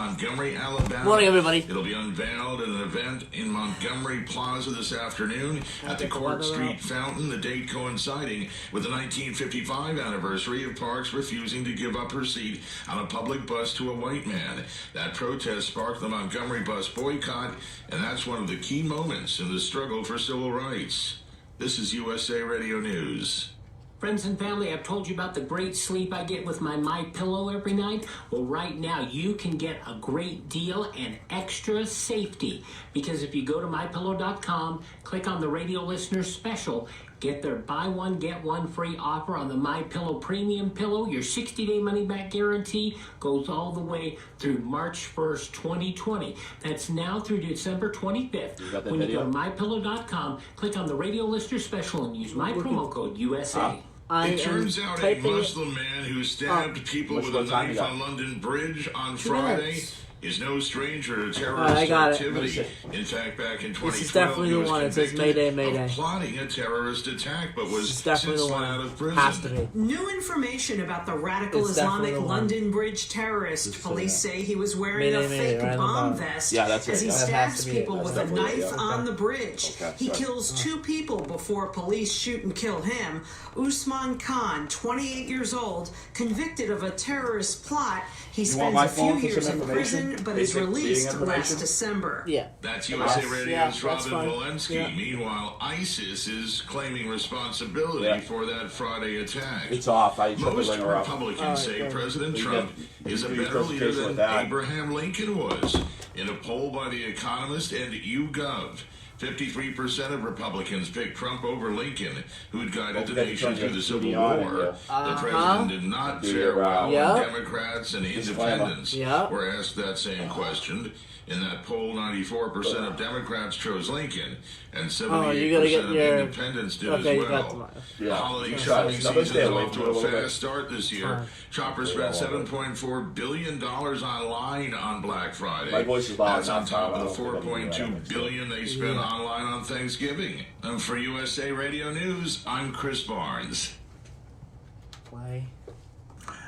Montgomery, Alabama. Morning, everybody. It'll be unveiled at an event in Montgomery Plaza this afternoon at the Court Street Fountain, the date coinciding with the 1955 anniversary of Parks refusing to give up her seat on a public bus to a white man. That protest sparked the Montgomery bus boycott, and that's one of the key moments in the struggle for civil rights. This is USA Radio News. Friends and family, I've told you about the great sleep I get with my MyPillow every night. Well, right now you can get a great deal and extra safety, because if you go to mypillow.com, click on the radio listener special, get their buy one get one free offer on the MyPillow premium pillow. Your 60-day money-back guarantee goes all the way through March 1st, 2020. That's now through December 25th. When you go to mypillow.com, click on the radio listener special and use my promo code USA. It turns out a Muslim man who stabbed people with a knife on London Bridge on Friday is no stranger to terrorist activity. In fact, back in 2012, this is definitely the one. It says Mayday, Mayday. Of plotting a terrorist attack, but was since let out of prison. Has to be. New information about the radical Islamic London Bridge terrorist. Police say he was wearing a fake bomb vest as he stabs people with a knife on the bridge. He kills two people before police shoot and kill him. Usman Khan, 28 years old, convicted of a terrorist plot. He spends a few years in prison, but is released last December. Yeah. That's USA Radio's Robin Walensky. Meanwhile, ISIS is claiming responsibility for that Friday attack. It's off. Most Republicans say President Trump is a better leader than Abraham Lincoln was. In a poll by The Economist and YouGov, 53% of Republicans picked Trump over Lincoln, who had guided the nation through the Civil War. The president did not fare well when Democrats and independents were asked that same question. In that poll, 94% of Democrats chose Lincoln, and 78% of independents did as well. The holiday shopping season is off to a fast start this year. Shoppers spent $7.4 billion online on Black Friday. That's on top of the $4.2 billion they spent online on Thanksgiving. And for USA Radio News, I'm Chris Barnes.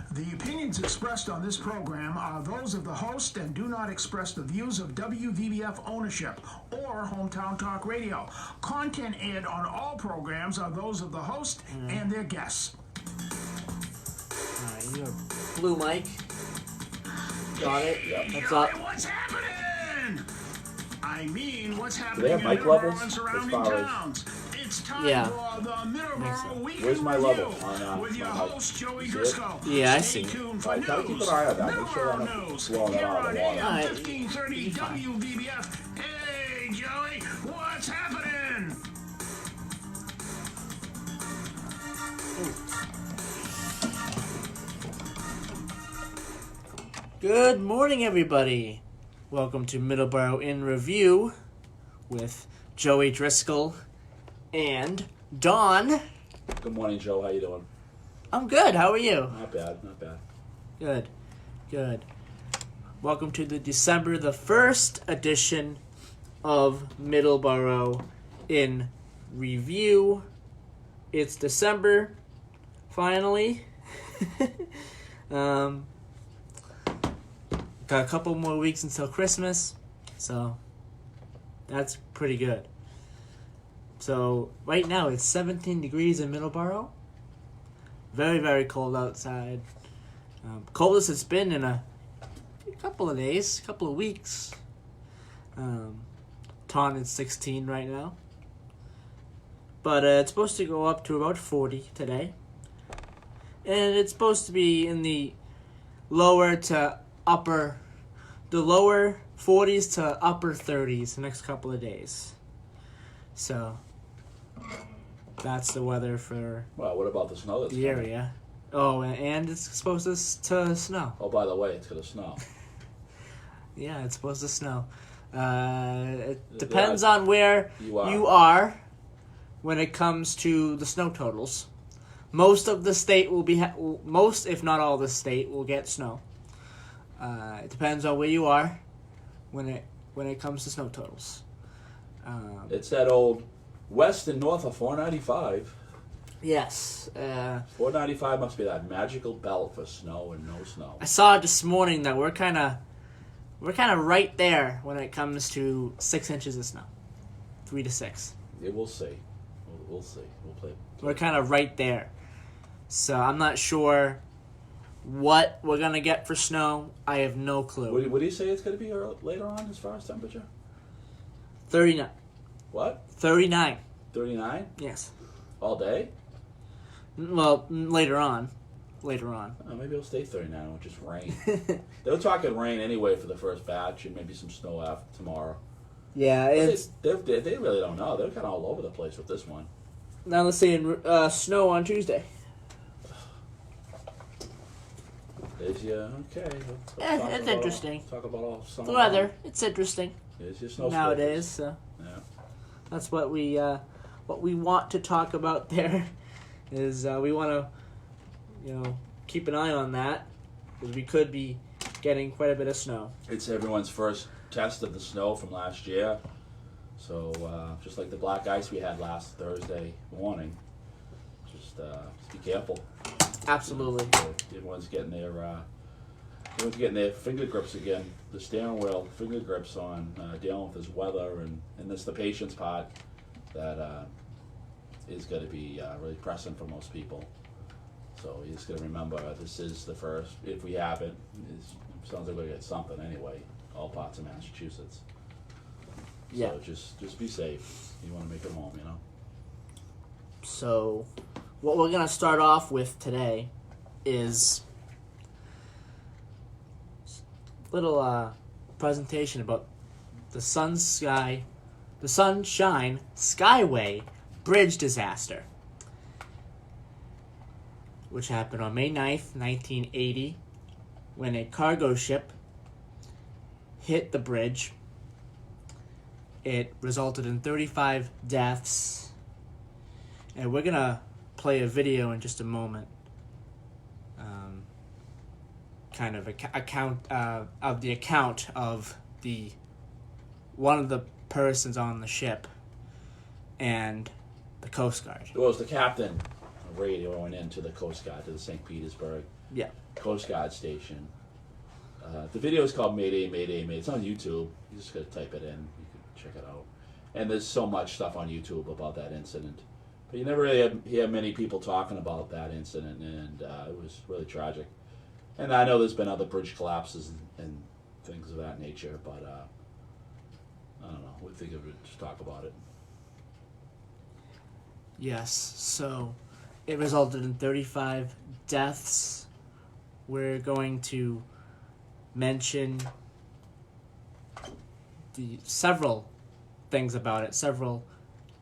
The opinions expressed on this program are those of the host and do not express the views of WVBF ownership or Hometown Talk Radio. Content aired on all programs are those of the host and their guests. Alright, you have blue mic. Got it. What's up? What's happening? I mean, what's happening Do they have mic levels and surrounding towns? It's time for the Middleboro Weekend Where's my level on with your my host, Joey Driscoll. Yeah, I see. Stay tuned for Alright, gotta keep an eye on that. Make sure I'm not news blowing it here out of on the water. AM 1530 WVBF. Hey, Joey, what's happening? Good morning, everybody. Welcome to Middleboro in Review with Joey Driscoll and Dawn. Good morning, Joe. How you doing? I'm good. How are you? Not bad. Not bad. Good. Good. Welcome to the December the 1st edition of Middleboro in Review. It's December, finally. Got a couple more weeks until Christmas, so that's pretty good. So right now it's 17 degrees in Middleboro. Very, very cold outside. Coldest it's been in a couple of days, couple of weeks. Taunton is 16 right now. But it's supposed to go up to about 40 today. And it's supposed to be in the lower 40s to upper 30s the next couple of days. So that's the weather for Well, what about the snow that's the coming? area. Oh, and it's supposed to snow. Oh, by the way, it's going to snow. Yeah, it's supposed to snow. It depends on where you are when it comes to the snow totals. Most of the state will be most, if not all, the state will get snow. It depends on where you are when it comes to snow totals. It's that old west and north of 495. Yes. 495 must be that magical belt for snow and no snow. I saw this morning that we're kind of we're kind of right there when it comes to 6 inches of snow. 3 to 6. Yeah, we'll see. We'll see. We'll play. We're kind of right there. So I'm not sure what we're going to get for snow. I have no clue. What do you say it's going to be later on as far as temperature? 39. What? 39. 39? Yes. All day? Well, later on. Maybe it'll stay 39, which is rain. They were talking rain anyway for the first batch, and maybe some snow after tomorrow. Yeah, it's... They really don't know. They're kind of all over the place with this one. Now they're saying snow on Tuesday. Is yeah okay. It's interesting. Talk about all summer. The weather, it's interesting. It's just no nowadays. So yeah, that's what we want to talk about. There is we want to keep an eye on that because we could be getting quite a bit of snow. It's everyone's first test of the snow from last year. So just like the black ice we had last Thursday morning, just be careful. Absolutely. Everyone's getting their finger grips again. The steering wheel finger grips on dealing with this weather and this the patience part that is going to be really pressing for most people. So you just got to remember this is the first. If we have it, sounds like we're gonna get something anyway. All parts of Massachusetts. Yeah. So just be safe. You want to make it home, So, what we're gonna start off with today is a little presentation about the Sunshine Skyway bridge disaster, which happened on May 9th, 1980, when a cargo ship hit the bridge. It resulted in 35 deaths, and we're going to play a video in just a moment, kind of account of the account of one of the persons on the ship and the Coast Guard. It was the captain radioing into the Coast Guard, to the St. Petersburg Coast Guard station. The video is called Mayday, Mayday, Mayday. It's on YouTube. You just got to type it in. You can check it out. And there's so much stuff on YouTube about that incident. But you never really hear many people talking about that incident, and it was really tragic. And I know there's been other bridge collapses and things of that nature, but I don't know. We think of it, just talk about it. Yes, so it resulted in 35 deaths. We're going to mention several things about it, several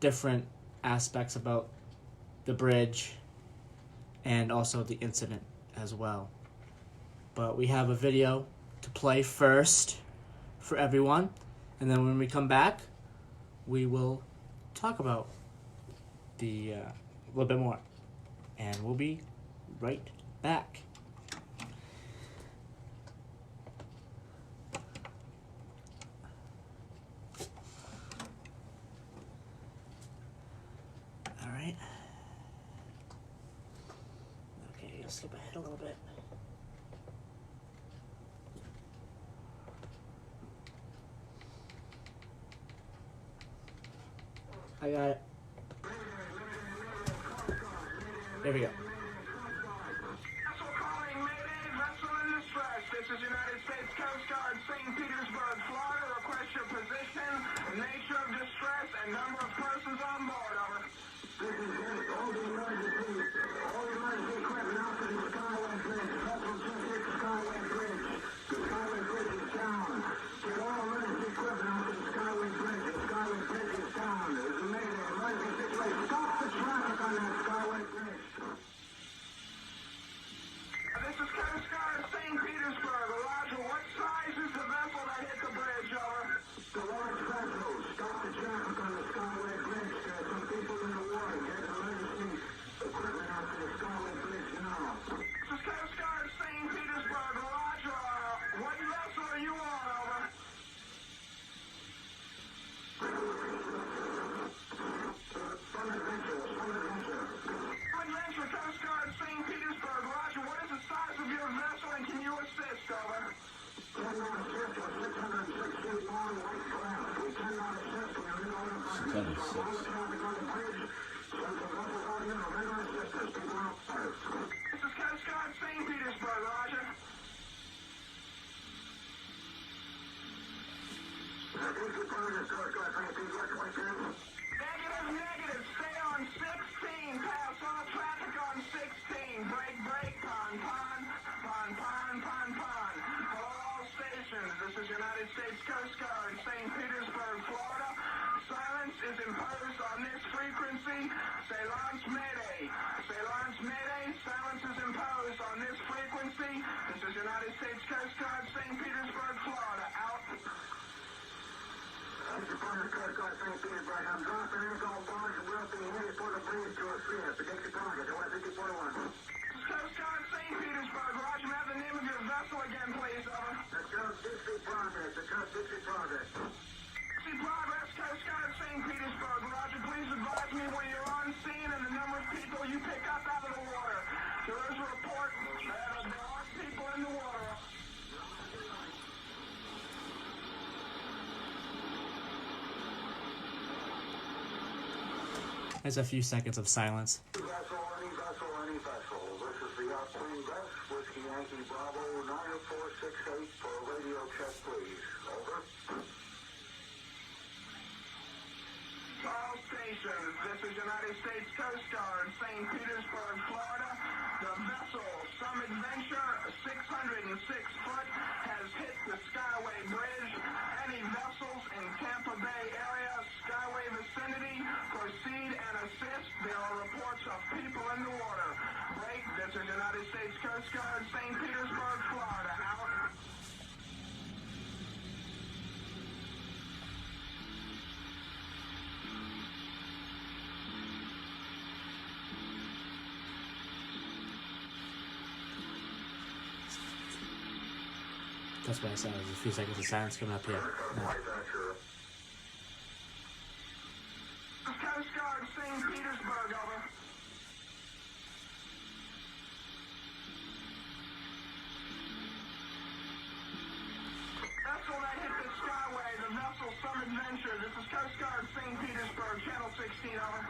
different aspects about the bridge and also the incident as well. But we have a video to play first for everyone, and then when we come back, we will talk about a little bit more, and we'll be right back. All right. Okay, I'll skip ahead a little bit. I got it. There we go. This is United States Coast Guard, St. Petersburg, Florida. Request your position, nature of distress, and number of persons on board. Over. This is great. All the emergency equipment out to the Skyway Bridge. Vessel just hit the Skyway Bridge. The Skyway Bridge is down. Get all emergency equipment out to the Skyway Bridge. The Skyway Bridge is down. There's a mayday emergency situation. Stop the traffic on that Skyway Bridge. This is Coast Guard, St. Petersburg. Roger, what size is the vessel that hit the bridge, over? The large vessel. Stop the traffic on the Skyway Bridge. There are some people in the water. Get emergency equipment out to the Negative. Stay on 16. Pass all traffic on 16. Break. Pon. Hello, all stations. This is United States Coast Guard, St. Petersburg, Florida. Silence is imposed on this frequency. Say launch Mayday. Silence is imposed on this frequency. This is United States Coast Guard, St. Petersburg, Florida. Out. Coast Guard, St. Petersburg. I'm dropping in all bombs and we'll be headed for the bridge to assist. Protect your target. 5041. Coast Guard, St. Petersburg. Roger, have the name of your vessel again, please. Over. The Coast Dixie Progress. Coast Guard, St. Petersburg. Roger, please advise me when you're on scene and the number of people you pick up out of the water. There is a report that there are people in the water. There's a few seconds of silence. Vessel. This is the outgoing bus, Whiskey Yankee Bravo 9468 for a radio check, please. Over. All stations, this is United States Coast Guard, St. Petersburg, Florida. The vessel, Some Adventure, 606 foot, has hit the Skyway Bridge. Any vessels in Tampa Bay area, Skyway vicinity, proceed and assist. There are reports of people in the water. Break. This is United States Coast Guard, St. Petersburg, Florida. Out. That's what I said. There's a few seconds of silence coming up here. No. Coast Guard, St. Petersburg, over. Vessel that hit the Skyway, the vessel Some Adventure. This is Coast Guard, St. Petersburg, Channel 16, over.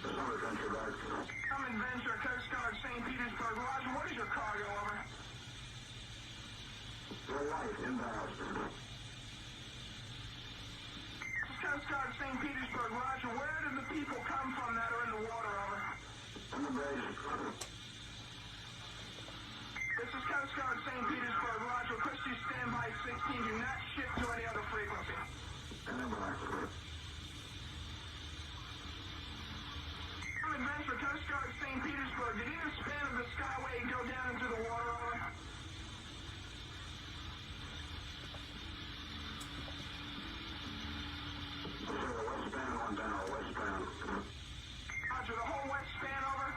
Some Adventure, Coast Guard, St. Petersburg. Roger, what is your cargo, over? Your life inbound. Coast Guard, St. Petersburg. Roger, where did the people come from that are in the water, over? From the base. This is Coast Guard, St. Petersburg. Roger, Christie, standby 16. Do not shift to any other frequency. Adventure, Coast Guard, St. Petersburg. Did either span of the Skyway go down into the water, over? Roger, the whole west span, over?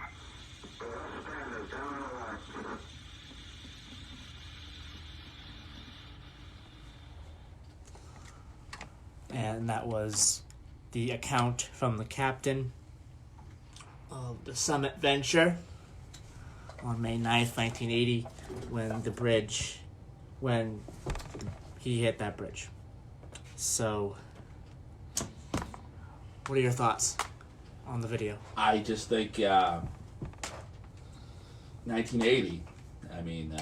The west span is down in the water. And that was the account from the captain of the Summit Venture on May 9th, 1980, when he hit that bridge. So, what are your thoughts on the video? I just think 1980, I mean,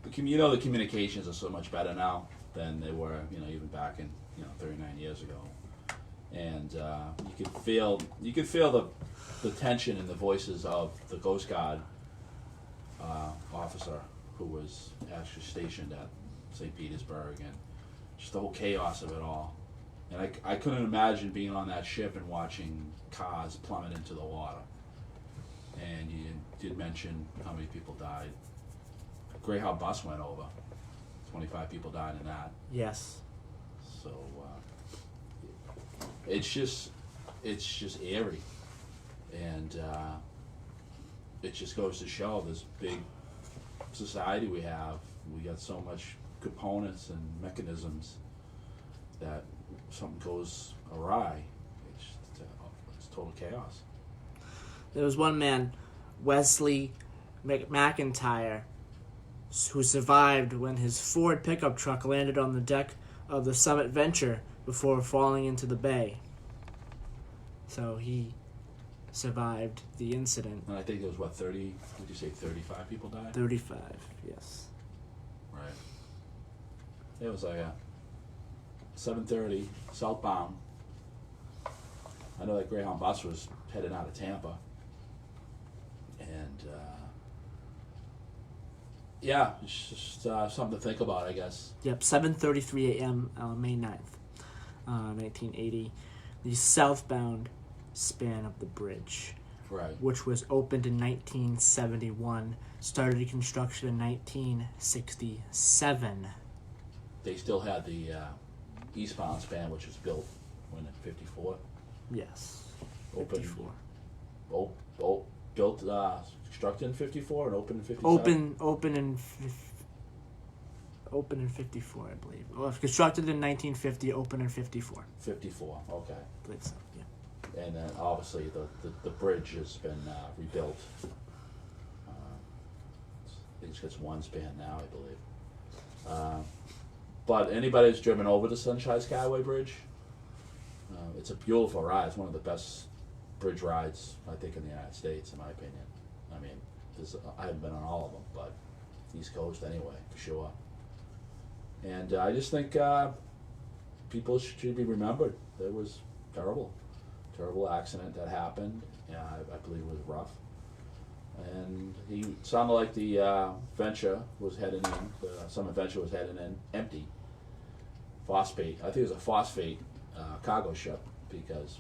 the communications are so much better now than they were, even back in, 39 years ago. And you could feel the tension in the voices of the Coast Guard officer who was actually stationed at St. Petersburg, and just the whole chaos of it all. And I couldn't imagine being on that ship and watching cars plummet into the water. And you did mention how many people died. A Greyhound bus went over. 25 people died in that. Yes. So it's just eerie, and it just goes to show this big society we have. We got so much components and mechanisms that something goes awry. It's total chaos. There was one man, Wesley McIntyre, who survived when his Ford pickup truck landed on the deck of the Summit Venture before falling into the bay. So he survived the incident. And I think there was, 30, would you say 35 people died? 35, yes. Right. It was like a 7:30 southbound. I know that Greyhound bus was heading out of Tampa. And, yeah, it's just something to think about, I guess. Yep, 7:33 a.m. May 9th, 1980. The southbound span of the bridge, right, which was opened in 1971, started construction in 1967. They still had the eastbound span, which was built when in 54. Yes, Open, 54. Built, constructed in 54 and opened in 57? Open in 54, I believe. Well, constructed in 1950, open in 54. 54, okay. I believe so, yeah. And then obviously the bridge has been rebuilt. It's just one span now, I believe. But anybody who's driven over the Sunshine Skyway Bridge, it's a beautiful ride. It's one of the best bridge rides, I think, in the United States, in my opinion. I mean, I haven't been on all of them, but East Coast anyway, for sure. And I just think people should be remembered. There was terrible accident that happened. I believe it was rough. And he sounded like the Venture was heading in, some Venture was heading in empty. Phosphate, I think it was a phosphate cargo ship, because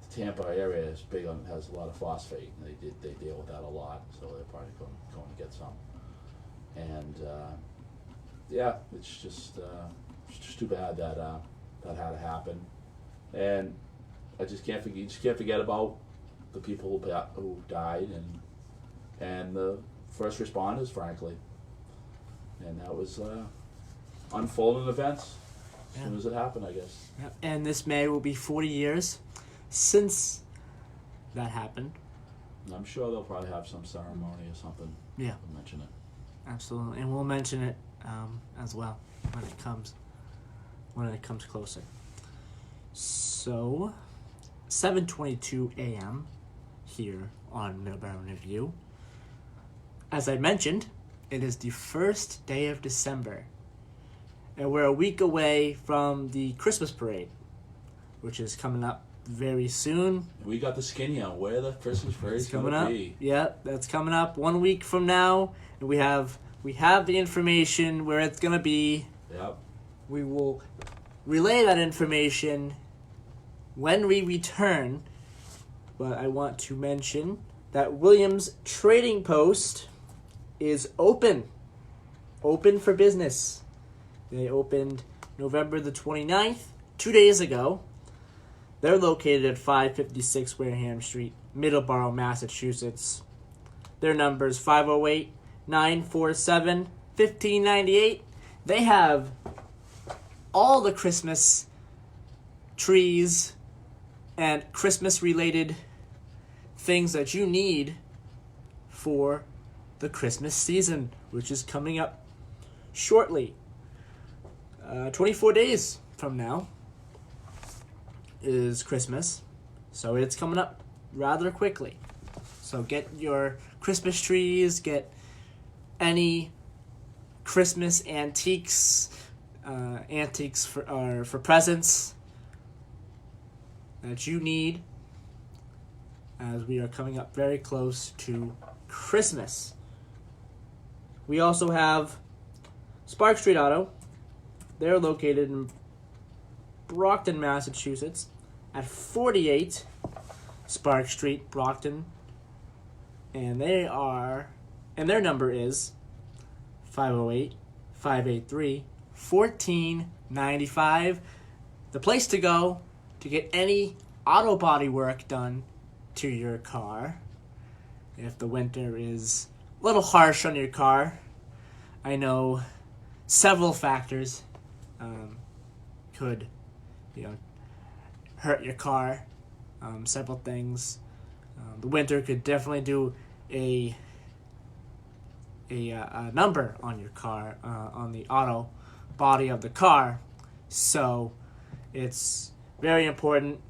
the Tampa area is big on, has a lot of phosphate, and they deal with that a lot, so they're probably going to get some. And yeah, it's just too bad that that had to happen. And I just can't forget. You just can't forget about the people who died and the first responders, frankly. And that was unfolding events as soon as it happened, I guess. Yep. And this May will be 40 years since that happened. And I'm sure they'll probably have some ceremony or something. Yeah, to mention it. Absolutely, and we'll mention it as well when it comes closer. So, 7:22 a.m. here on Middleboro Review. As I mentioned, it is the first day of December, and we're a week away from the Christmas parade, which is coming up very soon. We got the skinny on where the Christmas parade is coming up. Be. Yeah, that's coming up 1 week from now, and we have the information where it's gonna be. Yep. We will relay that information when we return. But I want to mention that Williams Trading Post is open for business. They opened November the 29th, 2 days ago. They're located at 556 Wareham Street, Middleboro, Massachusetts. Their number is 508-947-1598. They have all the Christmas trees and Christmas-related things that you need for the Christmas season, which is coming up shortly. 24 days from now is Christmas, so it's coming up rather quickly. So get your Christmas trees, get any Christmas antiques for presents that you need, as we are coming up very close to Christmas. We also have Spark Street Auto. They're located in Brockton, Massachusetts, at 48 Spark Street, Brockton, and their number is 508-583-1495. The place to go to get any auto body work done to your car. If the winter is a little harsh on your car, I know several factors could hurt your car. Several things. The winter could definitely do a number on your car, on the auto body of the car. So it's very important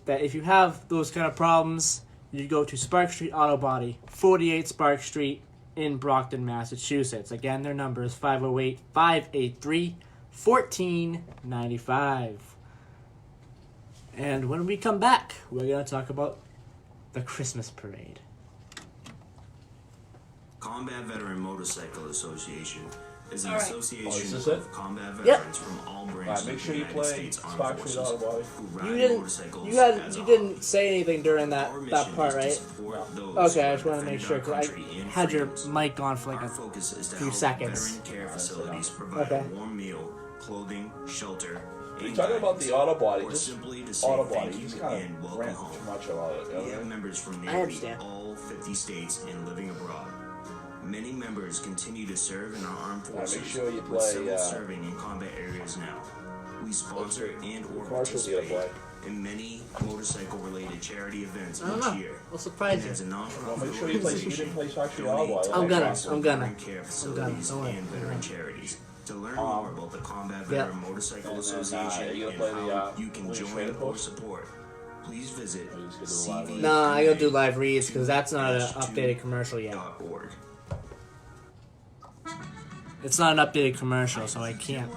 that if you have those kind of problems, you go to Spark Street Auto Body, 48 Spark Street in Brockton, Massachusetts. Again, their number is 508-583-1495. And when we come back, we're going to talk about the Christmas parade. Combat Veteran Motorcycle Association is an association of combat Yep. veterans from all branches Make of sure the you United play States Armed Spark Street Forces Auto Body. who ride You didn't. motorcycles You as a didn't say anything during Our that mission part, is to right? support those Okay, I who just want to have make defended sure our because country I and had your freedoms. mic on for like Our a focus is to few help seconds. veteran care facilities provide Okay. a warm meal, clothing, shelter, You're and talking about the auto body, or just simply to say auto thank body. You you just kind and of welcome rant home. too much about it. We have members from I nearly understand. all 50 states and living abroad. Many members continue to serve in our armed forces, make sure you with play, several serving in combat areas now. We sponsor and or commercials you gotta participate in many motorcycle-related charity events I don't each know. year. We'll surprise And as you. a non-profit Make sure you play. You organization, didn't play Spark Street Auto donate Body. to I'm gonna. veteran care facilities Don't worry. and veteran charities. To learn more about the Combat Veteran Motorcycle And then, Association you gotta and play the, how you can William join Schrader or post? support, please visit Or you just gonna do a live read? Nah, I gotta do live reads because that's not an updated commercial yet. cva.org. It's not an updated commercial, so I can't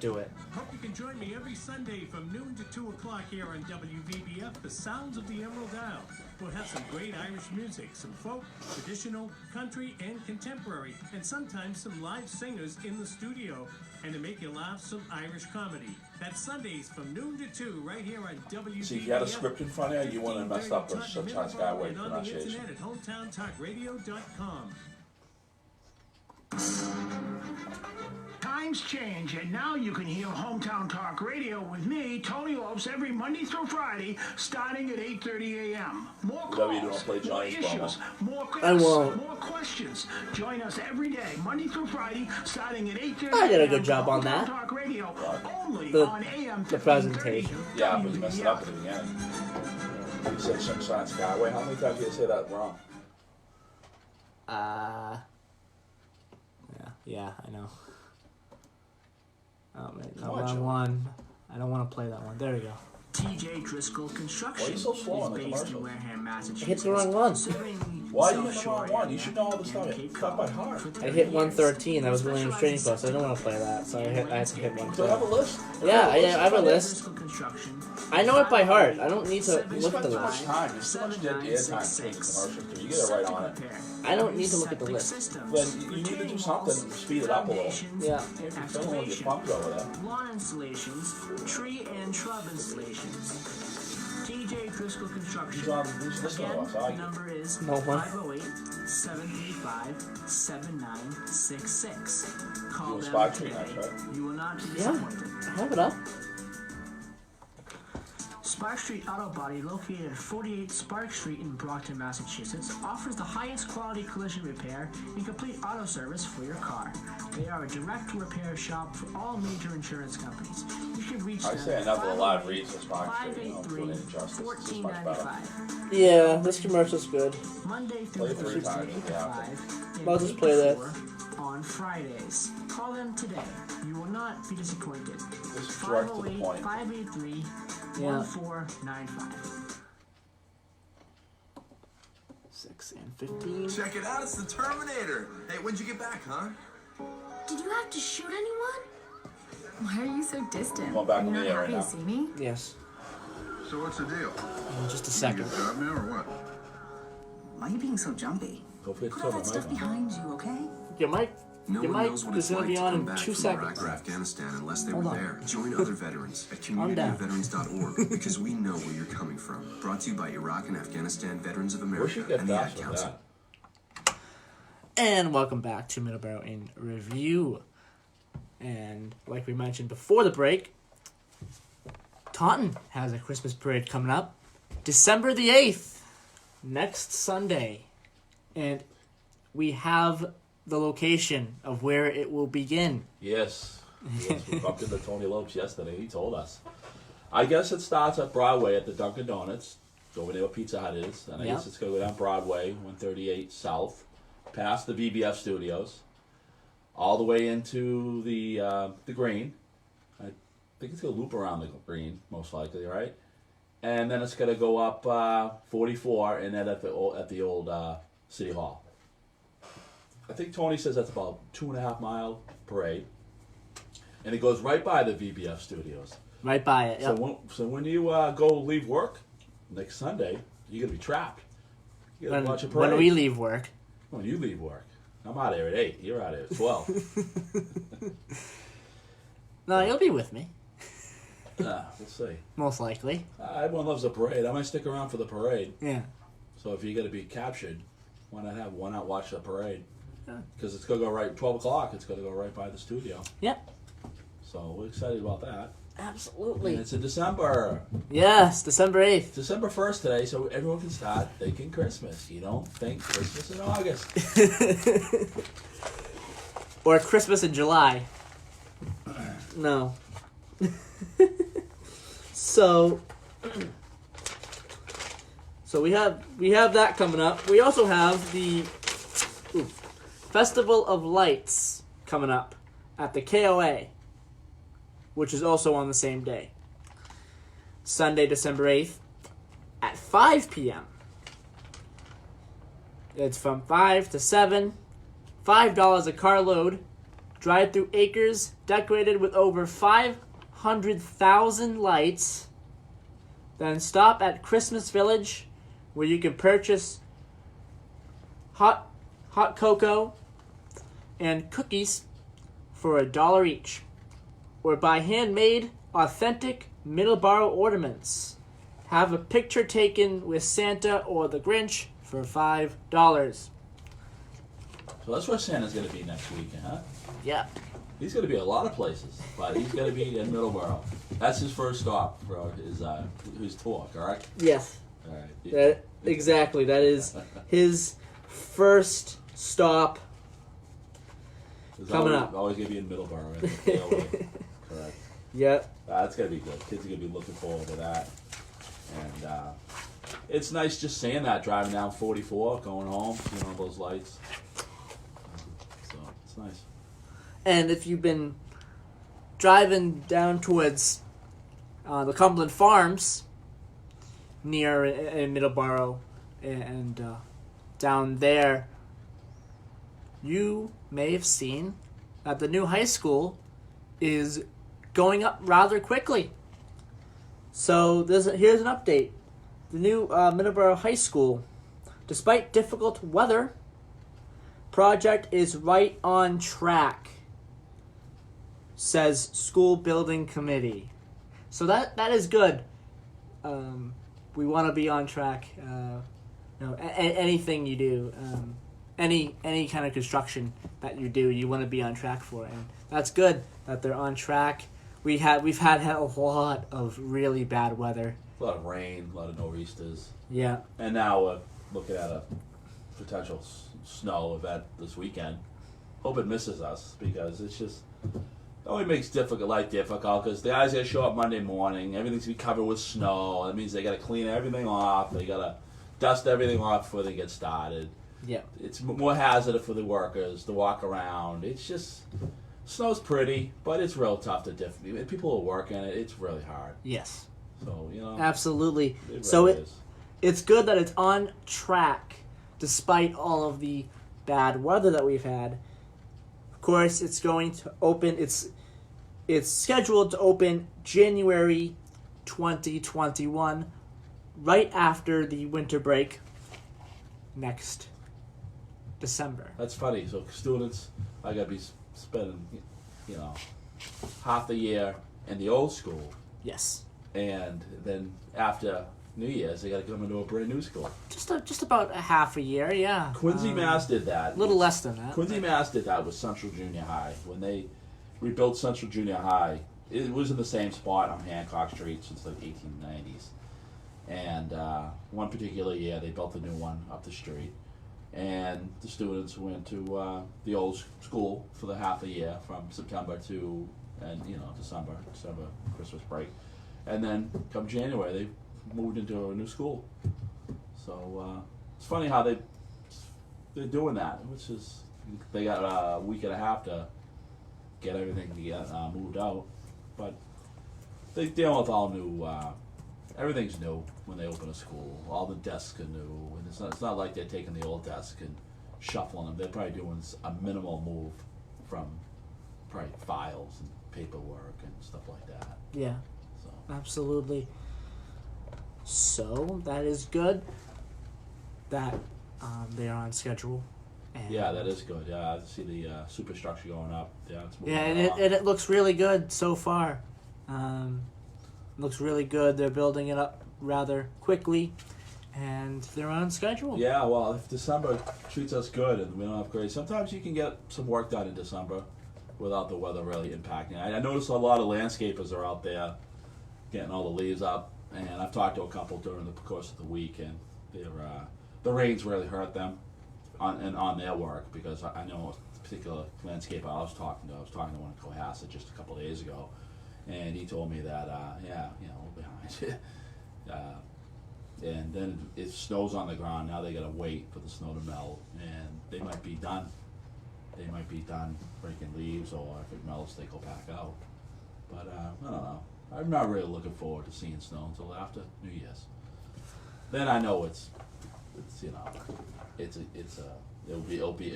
do it. Hope you can join me every Sunday from noon to 2 o'clock here on WVBF, the sounds of the Emerald Isle. We'll have some great Irish music, some folk, traditional, country, and contemporary, and sometimes some live singers in the studio. And to make you laugh, some Irish comedy. That's Sundays from noon to 2 right here on WVBF. See, if you had a script in front of you, you wouldn't have messed up with Sunshine Skyway and on the pronunciation. internet at hometowntalkradio.com. Times change, and now you can hear Hometown Talk Radio with me, Tony Lopes, every Monday through Friday, starting at 8:30 a.m. More Whatever you calls, do, play more Johnny's issues, more I guests, won't. more questions. Join us every day, Monday through Friday, starting at 8:30 I did a good a.m. job on Hometown that. Talk Radio, only The- on AM the 1530 presentation. Yeah, but you messed it up at WVBF. the beginning. You said Sunshine Skyway. How many times did you say that wrong? Yeah, I know. Oh man, Come on, wrong Joe. one. I don't want to play that one. There we go. TJ Driscoll Construction Why are you so slow on the is based in commercials? Wareham, I Massachusetts. hit the wrong one. Why are you hitting the wrong one? You should know all this stuff. Stuff by heart. I hit 113. That was Williams Trading Post. I don't want to play that, so I had to hit Do I have 112. a list? Yeah, I have a list. Driscoll Construction. I know it by heart. I don't need to You look at spend the too much list. time. There's too much dead air time between the commercials. Too. You get it right on it. I don't need to look at the list. Then you need to do something to speed it up a little. Yeah. If you don't want to get pumped over there. Lawn installations, tree and shrub installations. TJ Driscoll Construction. Who's listening to us? I Again, the like it. number is No one. 508-735-7966. Call You a them Spark today. Street next, right? You will not be Yeah, disappointed. I have it up. Spark Street Auto Body, located at 48 Spark Street in Brockton, Massachusetts, offers the highest quality collision repair and complete auto service for your car. They are a direct repair shop for all major insurance companies. You should reach I them say at another live reads for Spark Street. You know, doing it 583 justice. This is much better. $14.95. Yeah, this commercial's good. Monday Play through it 3 Thursday, times 8 if to you have 5. and I'll just 8 play to that. 4 on Fridays. Call them today. You will not be disappointed. This is direct to the point. 508-583-1495. 6 and 15. Check it out, it's the Terminator. Hey, when'd you get back, huh? Did you have to shoot anyone? Why are you so distant? Going back Are you in the not air happy right to see me? Yes. So what's the deal? In just a second. Job now or what? Why are you being so jumpy? Go for it. Put all that stuff behind you, okay? Your mic No Your one mic knows what is it's gonna like be to on come in back 2 from Iraq seconds. or Afghanistan unless they Hold were on. there. Join other veterans at I'm down. communityofveterans.org because we know where you're coming from. Brought to you by Iraq and Afghanistan Veterans of We America should get and the Ad fast with Council. that. And welcome back to Middleboro in Review. And like we mentioned before the break, Taunton has a Christmas parade coming up December the 8th, next Sunday. And we have the location of where it will begin. Yes, we bumped into Tony Lopes yesterday. He told us. I guess it starts at Broadway at the Dunkin' Donuts, over there where Pizza Hut is. And I guess it's going to go down Broadway, 138 South, past the VBF studios, all the way into the Green. I think it's going to loop around the Green, most likely, right? And then it's going to go up 44 and then at the old City Hall. I think Tony says that's about 2.5 mile parade, and it goes right by the VBF studios. Right by it. Yep. So when you go leave work next Sunday, you're gonna be trapped. You gotta watch a parade. When we leave work. When you leave work, I'm out of here at 8. You're out of here at 12. No, you'll be with me. We'll see. Most likely. Everyone loves a parade. I might stick around for the parade. Yeah. So if you're gonna be captured, why not watch the parade? Because it's gonna go right 12 o'clock. It's gonna go right by the studio. Yep. So we're excited about that. Absolutely. And it's in December. Yes, December 8th. December 1st today, so everyone can start thinking Christmas. You don't think Christmas in August. Or Christmas in July. No. So we have that coming up. We also have the Festival of Lights coming up at the KOA, which is also on the same day. Sunday, December 8th at 5 p.m. It's from 5 to 7. $5 a carload. Drive through acres decorated with over 500,000 lights. Then stop at Christmas Village, where you can purchase hot cocoa and cookies for $1 each, or buy handmade, authentic middleboro ornaments. Have a picture taken with Santa or the Grinch for $5. So that's where Santa's going to be next weekend, huh? Yeah. He's going to be a lot of places, but he's going to be in Middleboro. That's his first stop for his tour, correct? Yes. All right. Exactly. That is his first stop coming up. Always going to be in Middleboro. Correct. Yep. That's going to be good. Kids are going to be looking forward to that. And it's nice just seeing that, driving down 44, going home, seeing all those lights. So it's nice. And if you've been driving down towards the Cumberland Farms near in Middleboro and down there, you may have seen that the new high school is going up rather quickly. So here's an update. The new Middleboro High School, despite difficult weather, project is right on track, says school building committee. So that is good. We want to be on track. Anything you do, any kind of construction that you do, you want to be on track for, and that's good that they're on track. We've had a lot of really bad weather. A lot of rain, a lot of nor'easters. Yeah. And now we're looking at a potential snow event this weekend. Hope it misses us, because it's just it only makes life difficult because the guys got to show up Monday morning. Everything's going to be covered with snow. That means they got to clean everything off. They got to dust everything off before they get started. Yeah. It's more hazardous for the workers to walk around. It's just snow's pretty, but it's real tough to people who are working it. It's really hard. Yes. So absolutely. It So really it's good that it's on track despite all of the bad weather that we've had. Of course, it's going to open. It's scheduled to open January 2021, right after the winter break next December. That's funny. So students, I got to be spending, half the year in the old school. Yes. And then after New Year's, they got to come into a brand new school. Just about a half a year, yeah. Quincy Mass did that. A little less than that. Quincy Mass did that with Central Junior High. When they rebuilt Central Junior High, it was in the same spot on Hancock Street since like 1890s. And one particular year, they built a new one up the street. And the students went to the old school for the half a year from September to December Christmas break. And then come January, they moved into a new school. So it's funny how they're doing that, which is they got a week and a half to get everything to get moved out. But they deal with all new. Everything's new when they open a school. All the desks are new, and it's not like they're taking the old desk and shuffling them. They're probably doing a minimal move from probably files and paperwork and stuff like that. Yeah, so absolutely. So that is good that they are on schedule. And yeah, that is good. Yeah, I see the superstructure going up. Yeah, it's moving and along. it looks really good so far. Looks really good. They're building it up rather quickly, and they're on schedule. Yeah, well, if December treats us good and we don't have great, sometimes you can get some work done in December without the weather really impacting. I noticed a lot of landscapers are out there getting all the leaves up, and I've talked to a couple during the course of the week, and the rains really hurt them on their work, because I know a particular landscaper I was talking to one in Cohasset just a couple of days ago, and he told me that we're behind. And then it snows on the ground. Now they got to wait for the snow to melt, and they might be done. They might be done breaking leaves, or if it melts, they go back out. But I don't know. I'm not really looking forward to seeing snow until after New Year's. Then I know it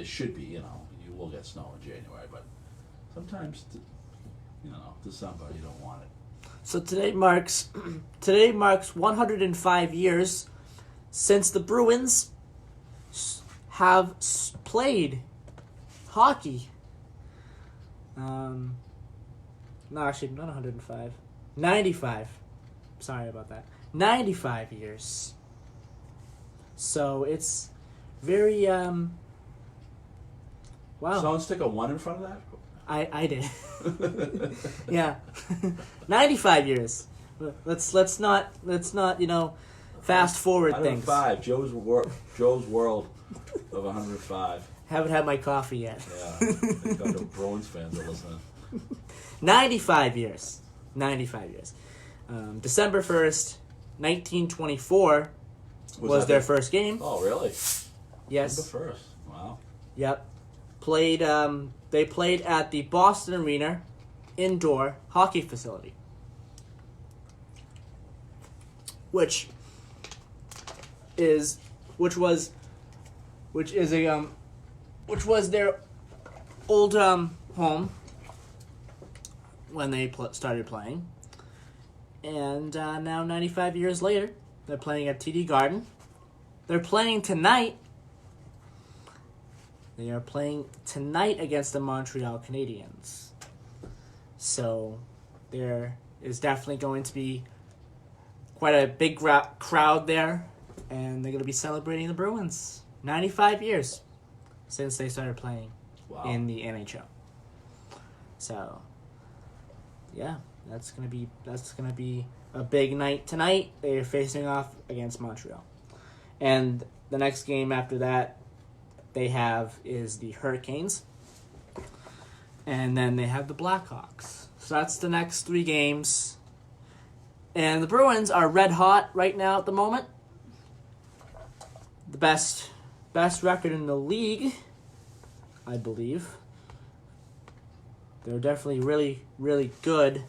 should be, you will get snow in January, but sometimes, December you don't want it. So today marks 105 years since the Bruins have played hockey. No, actually, not 105. 95. Sorry about that. 95 years. So it's very, wow. Someone stick a 1 in front of that? I did. Yeah. 95 years. Let's not fast forward things. 105. Joe's world of 105. Haven't had my coffee yet. Yeah. I got the Bruins fans are listening. 95 years. 95 years. December 1st, 1924 was their first game. Oh, really? Yes. December 1st. Wow. Yep. They played at the Boston Arena indoor hockey facility, which was their old home when they started playing, and now 95 years later, they're playing at TD Garden. They're playing tonight. They are playing tonight against the Montreal Canadiens. So there is definitely going to be quite a big crowd there, and they're going to be celebrating the Bruins. 95 years since they started playing in the NHL. So yeah, that's gonna be a big night tonight. They're facing off against Montreal, and the next game after that they have is the Hurricanes, and then they have the Blackhawks. So that's the next 3 games, and the Bruins are red hot right now at the moment. The best record in the league, I believe. They're definitely really, really good.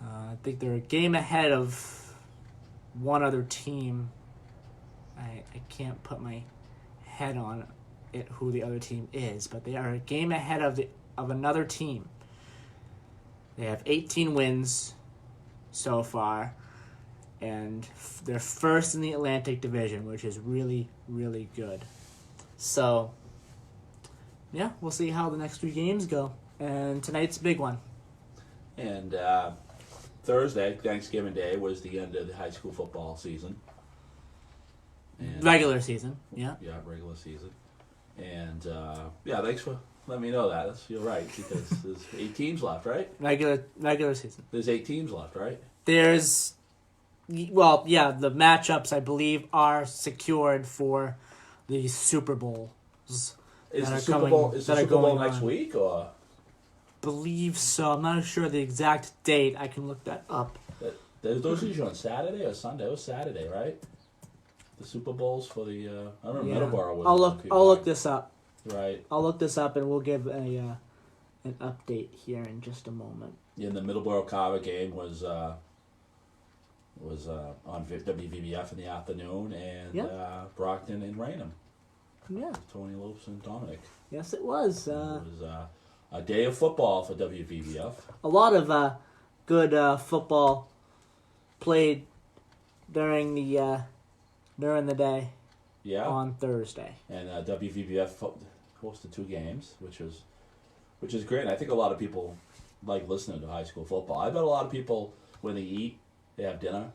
I think they're a game ahead of one other team. I can't put my head on it who the other team is, but they are a game ahead of another team. They have 18 wins so far, and they're first in the Atlantic Division, which is really, really good. So, yeah, we'll see how the next 3 games go. And tonight's a big one. And Thursday, Thanksgiving Day, was the end of the high school football season. And, regular season, yeah. Yeah, regular season. And, thanks for letting me know that. You're right, because there's 8 teams left, right? Regular season. There's 8 teams left, right? The matchups, I believe, are secured for the Super Bowls. Is the Super Bowl next week, or? Believe so. I'm not sure the exact date. I can look that up. Those are usually on Saturday or Sunday. It was Saturday, right? The Super Bowls for the I remember Middleboro was. I'll look this up. Right. I'll look this up, and we'll give an update here in just a moment. Yeah, the Middleboro Carver game was on WVBF in the afternoon, and Brockton and Raynham Yeah. Tony Lopes and Dominic. Yes, it was. It was a day of football for WVBF. A lot of good football played during the day. Yeah. On Thursday. And WVBF hosted 2 games, which is great. And I think a lot of people like listening to high school football. I bet a lot of people, when they eat, they have dinner,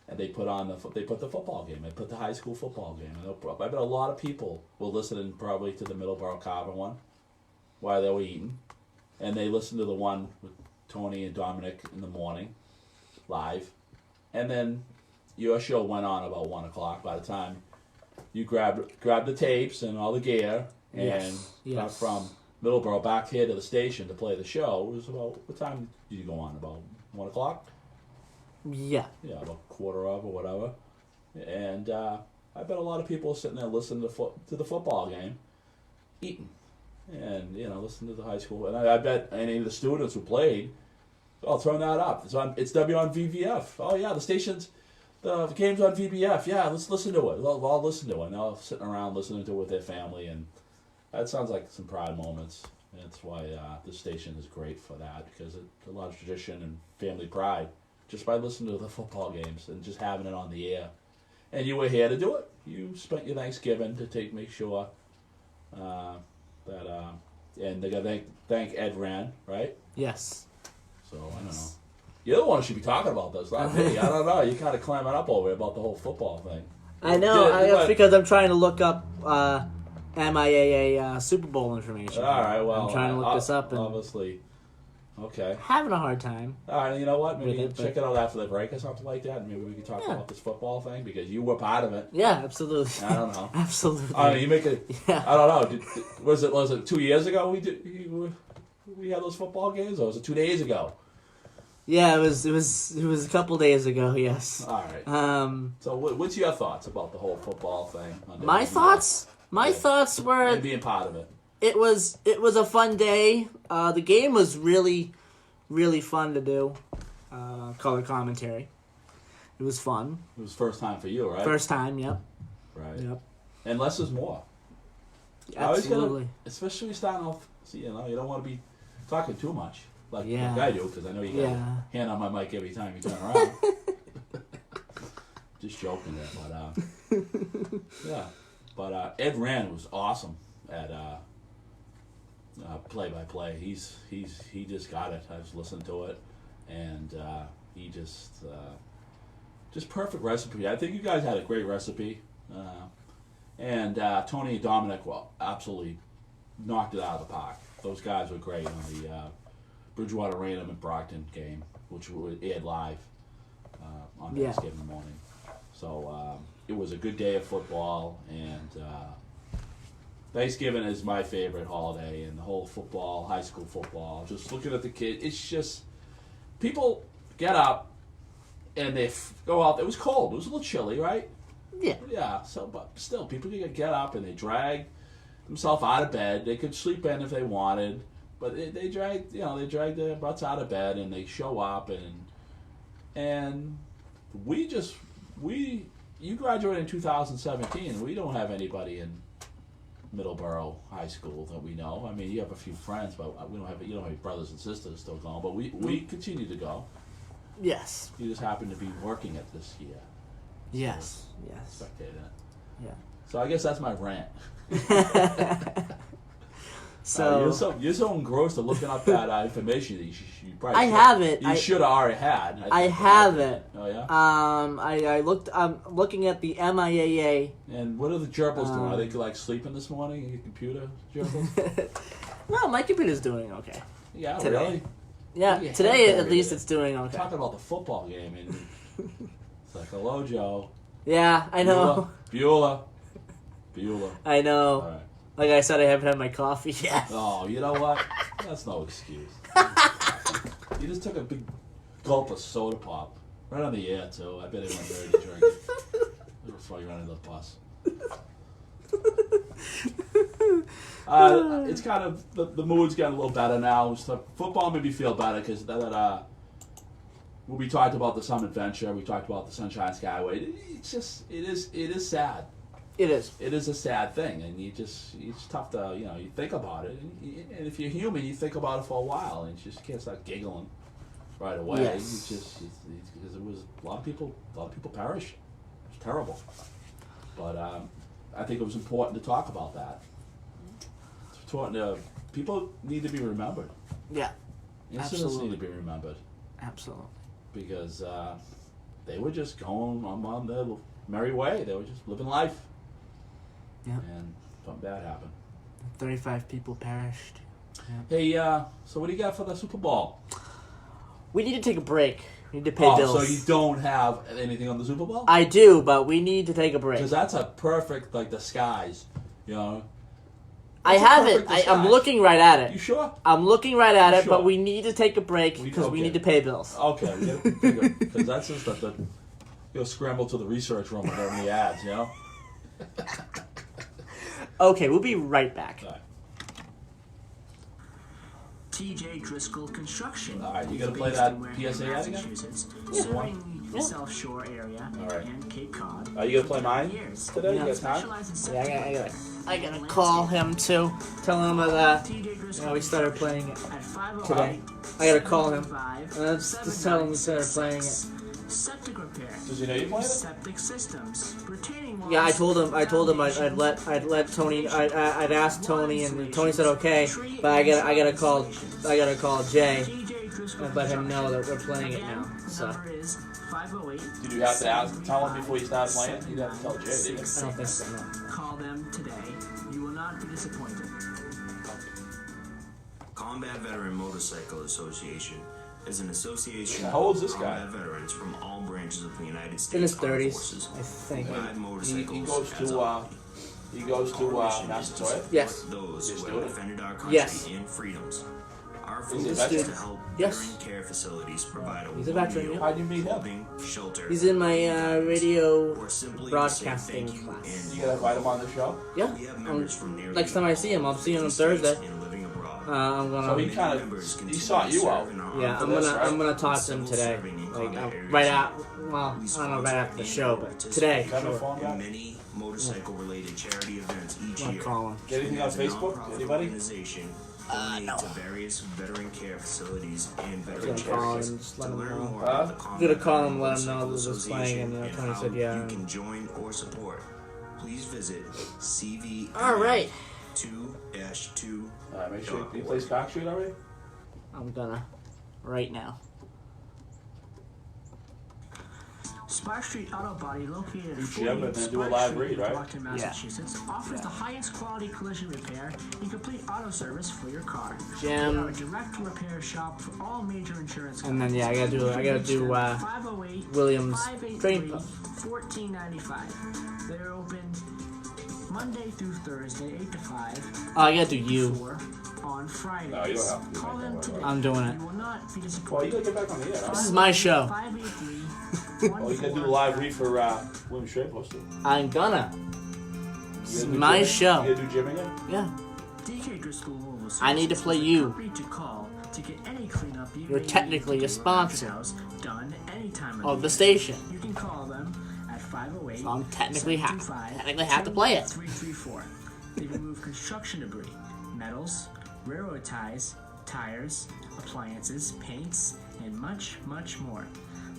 and they put the football game. They put the high school football game. I bet a lot of people were listening probably to the Middleboro Carver one while they were eating, and they listened to the one with Tony and Dominic in the morning, live, and then your show went on about 1 o'clock. By the time you grabbed the tapes and all the gear and got from Middleboro back here to the station to play the show, it was about, what time did you go on? About 1 o'clock? Yeah. Yeah, about 1:15 or whatever. And I bet a lot of people are sitting there listening to the football game, eating, and listening to the high school. And I bet any of the students who played, I'll turn that up. It's W on VVF. Oh yeah, the game's on VBF. Yeah, let's listen to it. We'll all listen to it. And they're all sitting around listening to it with their family, and that sounds like some proud moments. And that's why this station is great for that, because it's a lot of tradition and family pride just by listening to the football games and just having it on the air. And you were here to do it. You spent your Thanksgiving to make sure that and they got to thank Ed Rand, right? Yes. So I don't know. You're the one who should be talking about this, not me. I don't know. You kind of climbing up over about the whole football thing. I know. That's because I'm trying to look up MIAA Super Bowl information. All right. Well, I'm trying to look this up. And obviously. Okay. Having a hard time. All right. You know what? Maybe check it out after the break or something like that, and maybe we can talk about this football thing because you were part of it. Yeah, absolutely. I don't know. Absolutely. I mean, you make it. Yeah. I don't know. Was it 2 years ago we had those football games, or was it 2 days ago? Yeah, it was a couple days ago. Yes. All right. So, what's your thoughts about the whole football thing? My thoughts were and being part of it. It was a fun day. The game was really, really fun to do. Color commentary. It was fun. It was first time for you, right? First time. Yep. Right. Yep. And less is more. Absolutely. Especially starting off. See, you don't want to be talking too much. Like I do, because I know you got a hand on my mic every time you turn around. Just joking there, but yeah. But Ed Rand was awesome at play-by-play. He just got it. I was listening to it, and he just perfect recipe. I think you guys had a great recipe, and Tony and Dominic absolutely knocked it out of the park. Those guys were great on the Bridgewater Raynham and Brockton game, which aired live on Thanksgiving morning. So it was a good day of football, and Thanksgiving is my favorite holiday, and the whole football, high school football, just looking at the kids, it's just, people get up and they go out. It was cold. It was a little chilly, right? Yeah. Yeah, but still, people could get up and they drag themselves out of bed. They could sleep in if they wanted, but they drag their butts out of bed, and they show up, and you graduated in 2017, and we don't have anybody in Middleboro High School that we know. I mean, you have a few friends, but you don't have any brothers and sisters still going. But we continue to go. Yes. You just happen to be working it this year. Yes. So, yes. Spectating it. Yeah. So I guess that's my rant. So you're so engrossed in looking up that information that you probably. I have it. You should have already had. I have it. Oh yeah. I looked. I'm looking at the MIAA. And what are the gerbils doing? Are they like sleeping this morning in your computer, gerbils? No, my computer's doing okay. Yeah, today. Really? Yeah, today at least it's doing okay. Talking about the football game, and it's like, hello, Joe. Yeah, I know. Beulah. I know. All right. Like I said, I haven't had my coffee yet. Oh, you know what? That's no excuse. You just took a big gulp of soda pop. Right on the air, too. I bet it went ready to drink it. It'll throw you under the bus. It's kind of, the mood's getting a little better now. So football made me feel better because when we talked about the Summit Venture, we talked about the Sunshine Skyway. It's just, it is sad. It is. It is a sad thing, and it's tough to, you think about it, and if you're human, you think about it for a while, and you just can't start giggling right away. Yes. Because it was a lot of people perished. It was terrible, but I think it was important to talk about that. It's important to, people need to be remembered. Yeah, Incidents absolutely. need to be remembered. Absolutely. Because they were just going on their merry way. They were just living life. Yeah. And something bad happened. 35 people perished. Yeah. Hey, so what do you got for the Super Bowl? We need to take a break. We need to pay bills. So you don't have anything on the Super Bowl? I do, but we need to take a break. Because that's a perfect, disguise, I have it. I'm looking right at it. You sure? I'm looking right at it, Sure. but we need to take a break because we need to pay bills. Okay, because that's just stuff that you'll scramble to the research room when they're in the ads, Okay, we'll be right back. All right. TJ Driscoll Construction. All right, you gonna play that PSA ad again? Serving the South Shore area right. and Cape Cod. Are you gonna play mine today? Yeah. You got time? Yeah, I gotta call him too. Tell him that we started playing it today. I gotta call him. And just tell him we started playing it. Septic repair. Does he know you playing it? Septic systems. Retaining walls. Yeah, I told him I'd let Tony. I'd asked Tony, and Tony said okay. But I gotta call Jay and let him know that we're playing it now. So. Did you have to tell him before you started playing? You'd have to tell Jay, didn't you? I don't think so. No. Call them today. You will not be disappointed. Combat Veteran Motorcycle Association is an association How old is this of guy? combat veterans from all branches of the United States In his Armed 30s, Forces. I think. Ride motorcycles He goes to Massachusetts. Yes. Those Just who do have it. defended our country Yes. and freedoms. Our Is he a focus is veteran? to help Yes. veteran care facilities provide a He's a warm veteran, meal, yeah. How'd you meet him? clothing, shelter, He's in my radio or simply broadcasting to say thank you class. and You gotta invite him on the show? Yeah. We have members from nearly Next time I see him, I'll see him on Thursday. and living abroad. I'm So gonna. he kind of, he sought you out. Yeah, I'm gonna talk to him today. Like right out. Well, I don't know right after the show, but today. Have a Sure. phone guy? Many motorcycle-related charity events each I'll year. call him. Get anything on As a Facebook? nonprofit Anybody? organization donate to various veteran care facilities and veteran Gonna call charities. him, just To let him learn know. more about the I'm Combat gonna call him, Veteran let him know Motorcycle that it's playing, and Association Tony how said yeah. you can join or support. Please visit CV. All right. 2-2. Make sure he plays Cock Street already? I'm gonna right now. Spark Street Auto Body, located at Jim, and then do a live read, right? Brockton, Massachusetts, offers the highest quality collision repair and complete auto service for your car. They are a Jim. direct repair shop for all major insurance And then companies. I gotta do 508 Williams 583 train. 1495. They're open Monday through Thursday, 8 to 5. Oh, I gotta do you. 4 on Fridays. No, you don't have to. Call them today. I'm doing it. You will not be Well, disappointed. you gotta get back on the air, right? This is my show. 583 Well, you gotta do the live read for William Strait posted. I'm gonna. This is my show. You gotta do Jim again? Yeah. DK Driscoll Mobile I need to Services play is the you. company to call to get any cleanup you You're may need technically to a do around sponsor your house done any time of the day. station. You can call them at 508 So I'm technically have to 725 play it. 2334. They remove construction debris, metals, railroad ties, tires, appliances, paints, and much, much more.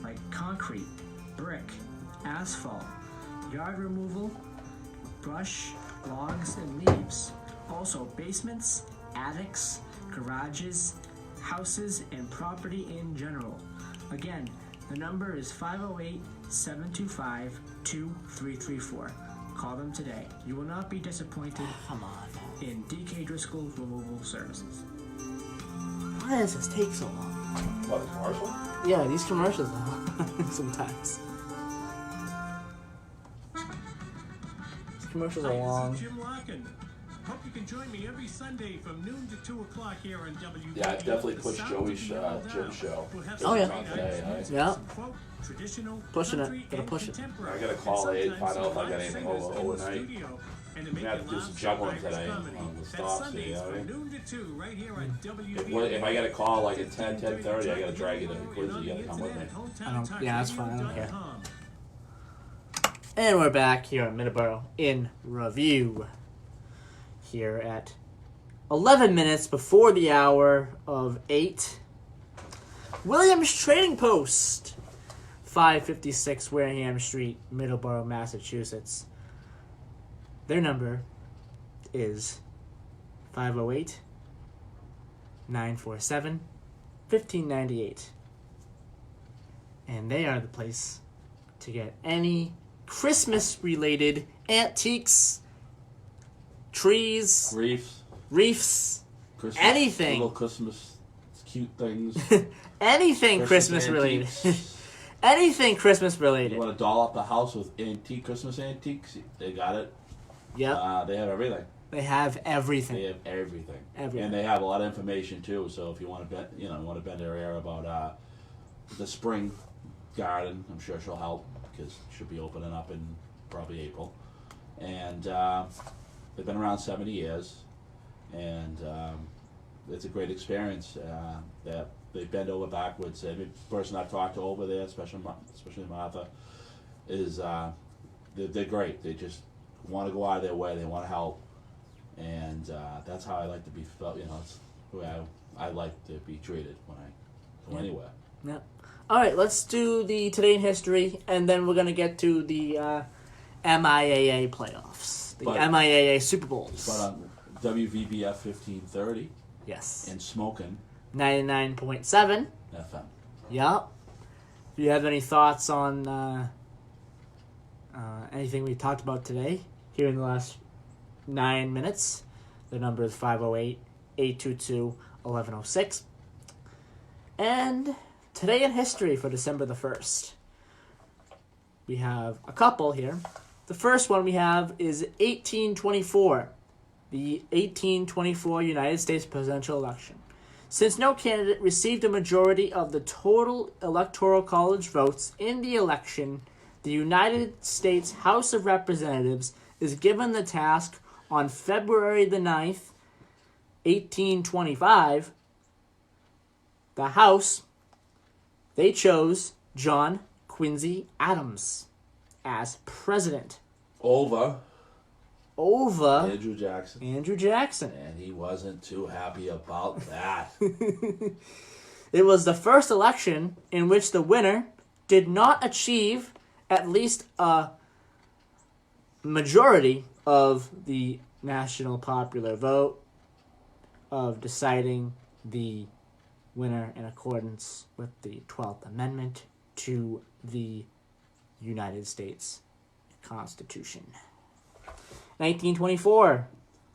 Like concrete, brick, asphalt, yard removal, brush, logs, and leaves. Also basements, attics, garages, houses, and property in general. Again, the number is 508-725-2334. Call them today. You will not be disappointed. Come on. In DK Driscoll Removal Services. Why does this take so long? What, the commercial? Yeah, these commercials sometimes. These commercials are Hi, long. this is Jim Larkin. Hope you can join me every Sunday from noon to 2 o'clock here on WBB. Yeah, I've definitely The pushed Sound Joey's of the Emerald Jim's Down. show. We'll have Oh, some yeah. great Today, Irish right? music, Yeah. some folk, traditional, Pushing it. country, Gotta and push it. contemporary. I gotta call And Aid, sometimes find out if I some got anything live over singers in the overnight. studio. And to I'm make gonna have you to do laugh, some juggling Irish today comedy. on the That's stops, Sundays you know what I from mean? noon to 2 right here on WBB. If I get a call like at 10, 10:30, I gotta drag you to Quincy, you gotta come with me. Yeah, that's fine. I don't care. And we're back here at Middleboro in review. Here at 11 minutes before the hour of 8. Williams Trading Post, 556 Wareham Street, Middleboro, Massachusetts. Their number is 508-947-1598. And they are the place to get any Christmas-related antiques, trees, reefs, Christmas, anything. Little Christmas cute things. Anything Christmas-related. Anything Christmas-related. You want to doll up the house with Christmas antiques? They got it. Yep. They have everything. They have everything. They have everything. Everything. And they have a lot of information too. So if you want to bend their ear about the spring garden, I'm sure she'll help because she'll be opening up in probably April. And they've been around 70 years, and it's a great experience. That they bend over backwards. Every person I've talked to over there, especially Martha, is they're great. They just want to go out of their way. They want to help, and that's how I like to be felt. It's the way I like to be treated when I go anywhere. Yep. All right, let's do the Today in History, and then we're going to get to the MIAA playoffs, the MIAA Super Bowls. But on WVBF 1530. Yes. And Smokin'. 99.7. FM. Yep. Do you have any thoughts on anything we talked about today, here in the last 9 minutes? The number is 508-822-1106. And Today in History for December the 1st. We have a couple here. The first one we have is 1824, the 1824 United States presidential election. Since no candidate received a majority of the total Electoral College votes in the election, the United States House of Representatives is given the task on February the 9th, 1825. The House, they chose John Quincy Adams as president. Over Andrew Jackson. And he wasn't too happy about that. It was the first election in which the winner did not achieve at least a majority of the national popular vote of deciding the winner in accordance with the 12th Amendment to the United States Constitution. 1924,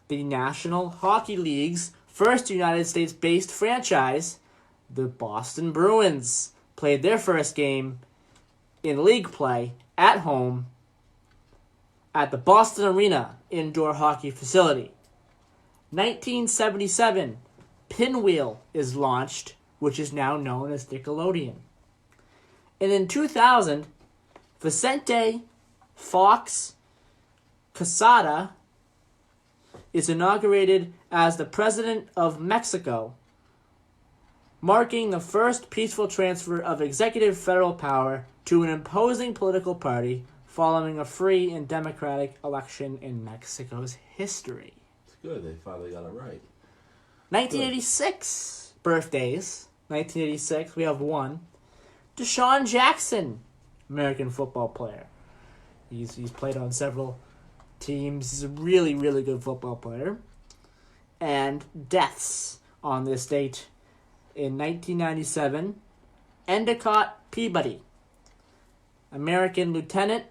the National Hockey League's first United States-based franchise, the Boston Bruins, played their first game in league play at home at the Boston Arena indoor hockey facility. 1977, Pinwheel is launched, which is now known as Nickelodeon. And in 2000, Vicente Fox Quesada is inaugurated as the President of Mexico, marking the first peaceful transfer of executive federal power to an imposing political party following a free and democratic election in Mexico's history. It's good. They finally got it right. 1986 birthdays. 1986, we have one. Deshaun Jackson, American football player. He's played on several teams. He's a really, really good football player. And deaths on this date. In 1997, Endicott Peabody, American lieutenant,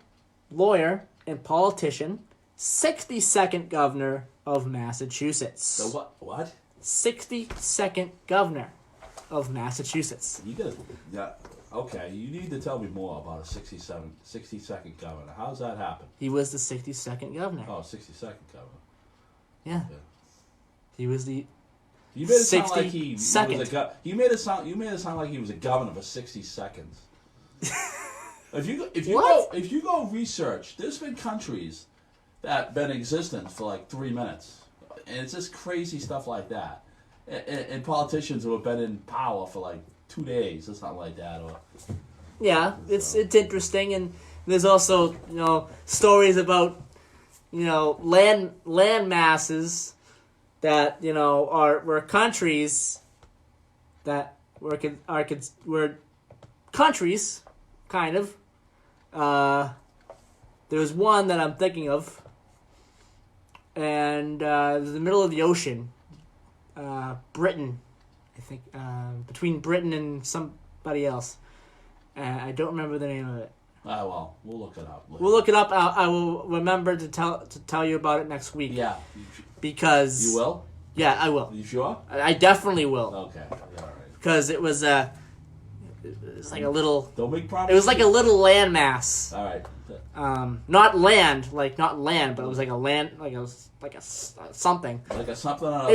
lawyer, and politician, 62nd governor of Massachusetts. So what? 62nd governor of Massachusetts. Okay, you need to tell me more about a 62nd governor. How's that happen? He was the 62nd governor. Oh, 62nd governor. Yeah. Okay. He was the You made it sound like he was you made it sound like he was a governor for 60 seconds. If you go research, there's been countries that have been in existence for like 3 minutes, and it's just crazy stuff like that. And politicians who have been in power for like 2 days or something like that. Yeah, it's interesting, and There's also, stories about, land masses that, were countries that were countries, kind of. There's one that I'm thinking of, and it's in the middle of the ocean, Britain, I think, between Britain and somebody else. I don't remember the name of it. Well, we'll look it up later. We'll look it up. I will remember to tell you about it next week. Yeah. Because... You will? Yeah, I will. You sure? I definitely will. Okay. All right. Because it was like a little... Don't make promises. It was like a little landmass. All right. Not land, but it was like a land, like a something. Like a something on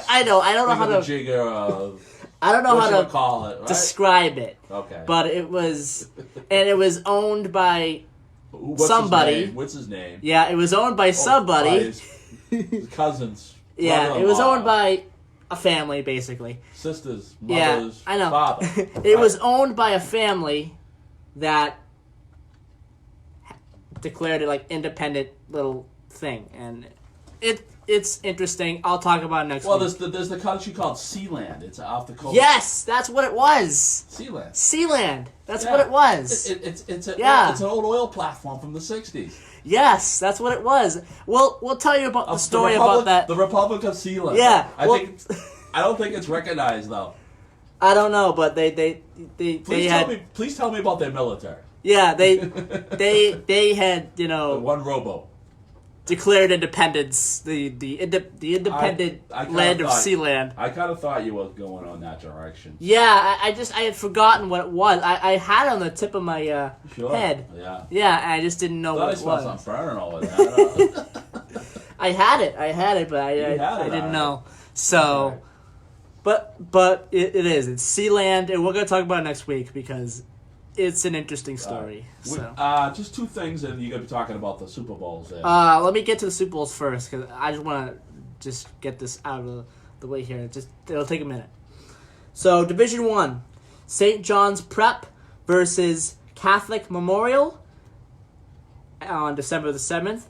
I don't know how to... I don't know how to call it, right? describe it. Okay. But it was... And it was owned by somebody. What's his name? Yeah, it was owned by somebody. By his cousins. Yeah, it was owned by a family, basically. Sisters, mothers, I know. father. It was owned by a family that declared it like independent little thing, and it's interesting. I'll talk about it next week. Well, there's the country called Sealand. It's off the coast. Yes, that's what it was. Sealand. That's what it was. It's an old oil platform from the 60s. Yes, that's what it was. We'll tell you about the story about that. The Republic of Sealand. Yeah. I don't think it's recognized though. I don't know, but they Please tell me about their military. Yeah, they had one robo declared independence. The independent land of Sealand. I kind of thought you were going on that direction. Yeah, I had forgotten what it was. I had it on the tip of my head. Yeah, I just didn't know what it was. I smelled burning over that. I had it, but I didn't know. So, but it is. It's Sealand, and we're gonna talk about it next week because it's an interesting story. So, just two things, and you're gonna be talking about the Super Bowls. There. Let me get to the Super Bowls first because I just want to get this out of the way here. It'll take a minute. So, Division 1, St. John's Prep versus Catholic Memorial on December the 7th.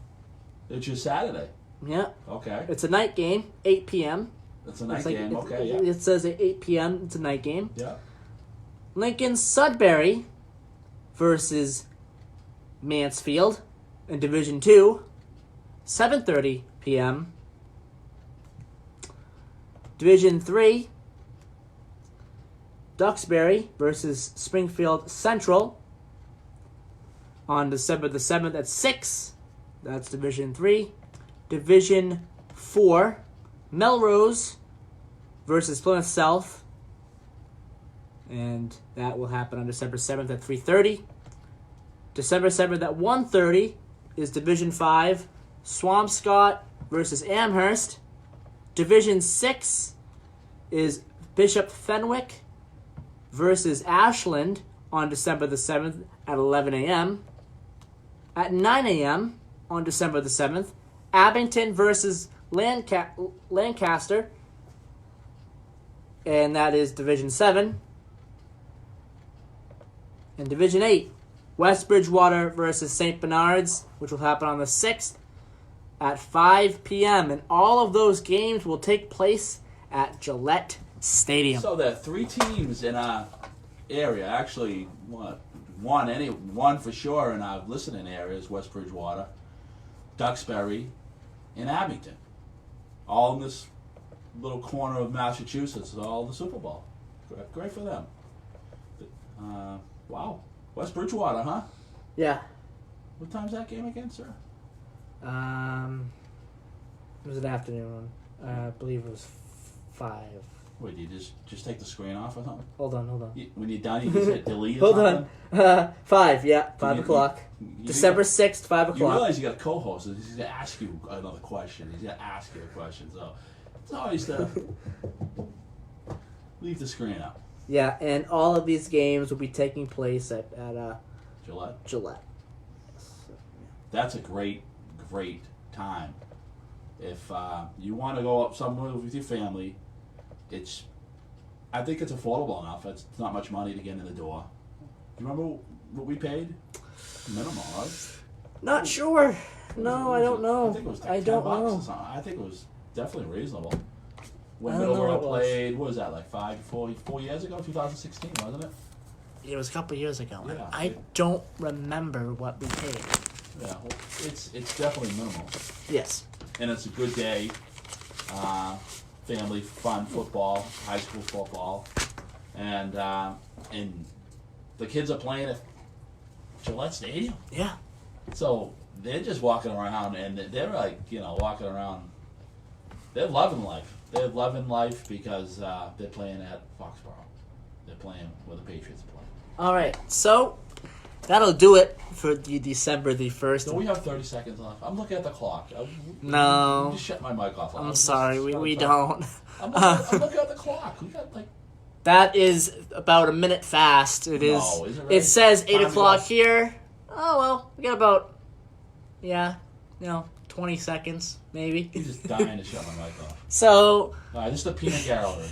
It's your Saturday. Yeah. Okay. It's a night game, 8 p.m. It's a night game. Okay. Yeah. It says at 8 p.m. It's a night game. Yeah. Lincoln Sudbury versus Mansfield in Division 2, 7:30 p.m. Division 3, Duxbury versus Springfield Central on December the 7th at 6. That's Division 3. Division 4, Melrose versus Plymouth South. And that will happen on December 7th at 3:30. December 7th at 1:30 is Division 5, Swampscott versus Amherst. Division 6 is Bishop Fenwick versus Ashland on December the 7th at 11 a.m. At 9 a.m. on December the 7th, Abington versus Lancaster. And that is Division 7. In Division 8, West Bridgewater versus St. Bernard's, which will happen on the 6th at 5 p.m. And all of those games will take place at Gillette Stadium. So there are 3 teams in our area. Actually, one for sure in our listening areas, West Bridgewater, Duxbury, and Abington. All in this little corner of Massachusetts, all the Super Bowl. Great for them. Wow. West Bridgewater, huh? Yeah. What time's that game again, sir? It was an afternoon one. I believe it was 5. Wait, do you just take the screen off or something? Hold on. When you're done, you just hit delete or something? Hold on. 5, yeah. 5 o'clock. December 6th, 5 o'clock. You realize you got a co-host, and he's going to ask you another question. He's going to ask you a question, so it's always to leave the screen up. Yeah, and all of these games will be taking place at Gillette. That's a great time. If you want to go up somewhere with your family, I think it's affordable enough. It's not much money to get in the door. Do you remember what we paid? minimal, right? Not sure. No, I don't know. I think it was like I $10 don't or know. something. I think it was definitely reasonable. When I don't know Middleboro what it was. played, what was that, like 4 years ago? 2016, wasn't it? It was a couple years ago. Yeah. I don't remember what we paid. Yeah, well, it's definitely minimal. Yes. And it's a good day. Family fun football, high school football, and the kids are playing at Gillette Stadium. Yeah. So they're just walking around, and they're like, walking around. They're loving life. They're loving life because they're playing at Foxborough. They're playing where the Patriots play. All right, so that'll do it for the December the 1st. Don't we have 30 seconds left? I'm looking at the clock. No. Just shut my mic off. I'm sorry, we don't. I'm looking at the clock. We got like... That is about a minute fast. It is. No, is it really? It says 8 Time o'clock to go. here. Oh, well, we got about, 20 seconds, maybe. He's just dying to shut my mic off. So... All right, this is the peanut gallery.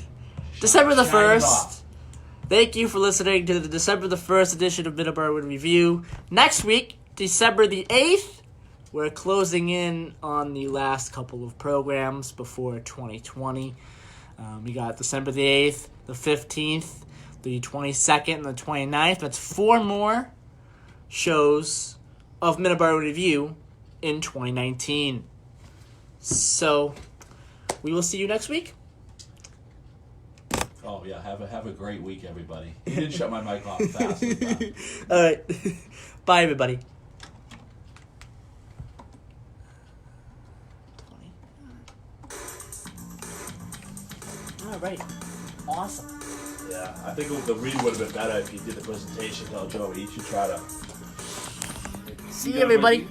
December the Shine it 1st. off. Thank you for listening to the December the 1st edition of Middleboro in Review. Next week, December the 8th, we're closing in on the last couple of programs before 2020. We got December the 8th, the 15th, the 22nd, and the 29th. That's 4 more shows of Middleboro in Review in 2019. So, we will see you next week. Oh yeah, have a great week, everybody. You didn't shut my mic off fast. All right, bye everybody. All right, awesome. Yeah, I think the read would have been better if you did the presentation. Tell Joey, you should try to. See you, everybody.